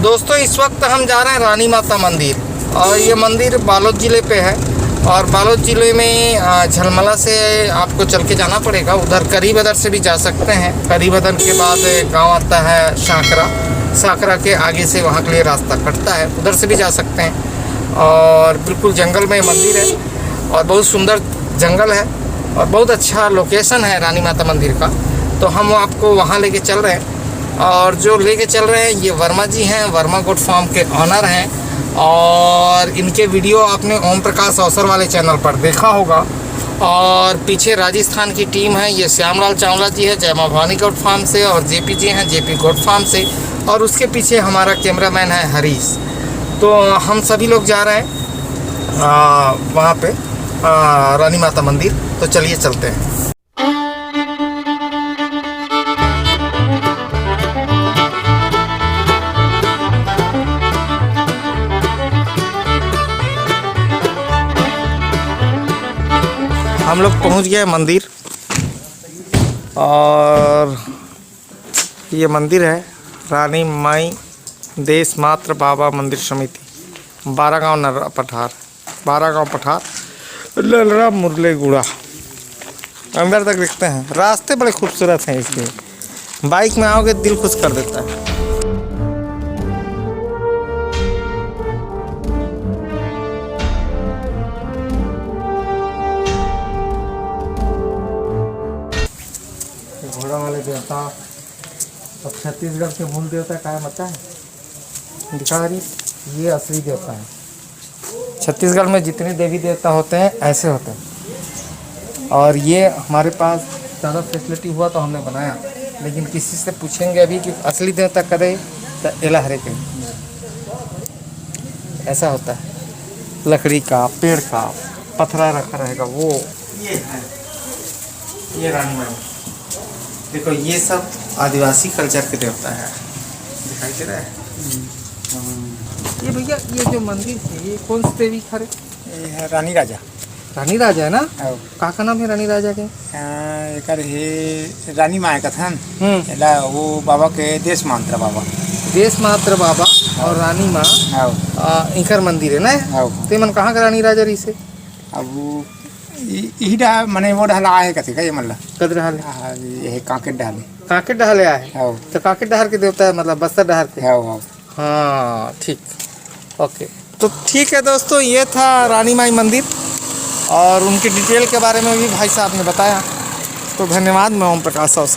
दोस्तों इस वक्त हम जा रहे हैं रानी माता मंदिर, और ये मंदिर बालोद ज़िले पे है। और बालोद ज़िले में झलमला से आपको चल के जाना पड़ेगा। उधर करीबदर से भी जा सकते हैं। करीबदर के बाद गांव आता है साकरा, साकरा के आगे से वहाँ के लिए रास्ता कटता है, उधर से भी जा सकते हैं। और बिल्कुल जंगल में मंदिर है और बहुत सुंदर जंगल है और बहुत अच्छा लोकेशन है रानी माता मंदिर का। तो हम आपको वहाँ लेके चल रहे हैं। और जो लेके चल रहे हैं ये वर्मा जी हैं, वर्मा गोट फार्म के ऑनर हैं। और इनके वीडियो आपने ओम प्रकाश अवसर वाले चैनल पर देखा होगा। और पीछे राजस्थान की टीम है, ये श्यामलाल चावला जी है जय मां भवानी गोट फार्म से, और जेपी जी हैं जेपी गोट फार्म से, और उसके पीछे हमारा कैमरामैन है हरीश। तो हम सभी लोग जा रहे हैं वहाँ पे रानी माता मंदिर। तो चलिए चलते हैं। हम लोग पहुंच गए मंदिर, और ये मंदिर है रानी माई देश मात्र बाबा मंदिर समिति, बारागांव पठार ललरा मुरलेगुड़ा। अंदर तक देखते हैं, रास्ते बड़े खूबसूरत हैं इसके। बाइक में आओगे दिल खुश कर देता है। घोड़ा वाले देवता, अब छत्तीसगढ़ के मूल देवता क्या पता है? दिखा रही, ये असली देवता है। छत्तीसगढ़ में जितने देवी देवता होते हैं ऐसे होते हैं। और ये हमारे पास ज़्यादा फैसिलिटी हुआ तो हमने बनाया, लेकिन किसी से पूछेंगे अभी कि असली देवता करे तो एला हरे के ऐसा होता है। लकड़ी का, पेड़ का, पथरा रखा रहेगा वो। ये है, ये रानी माई। देखो ये सब आदिवासी कल्चर के देवता है, दिखाई दे रहा है। ये भैया ये जो मंदिर है ये कौन सी देवी खरे? ये है रानी राजा। रानी राजा है ना? का का नाम है रानी राजा के? एकर हे रानी माया कथन एला वो बाबा के देश मात्र बाबा, देश मात्र बाबा और रानी माँ इनकर मंदिर है ना। ते मन कहाँ का रानी राजा रही से? अब यही डा मने वो ढाला आए कथे का ये मल्ला कद रहल ये कांकेर ढाले, कांकेर डहले आए। तो कांकेर डहर के देवता है, मतलब बस्तर डहर के। हाँ ठीक, ओके। तो ठीक है दोस्तों, ये था रानी माई मंदिर और उनके डिटेल के बारे में भी भाई साहब ने बताया। तो धन्यवाद। मैं ओम प्रकाश अवसर।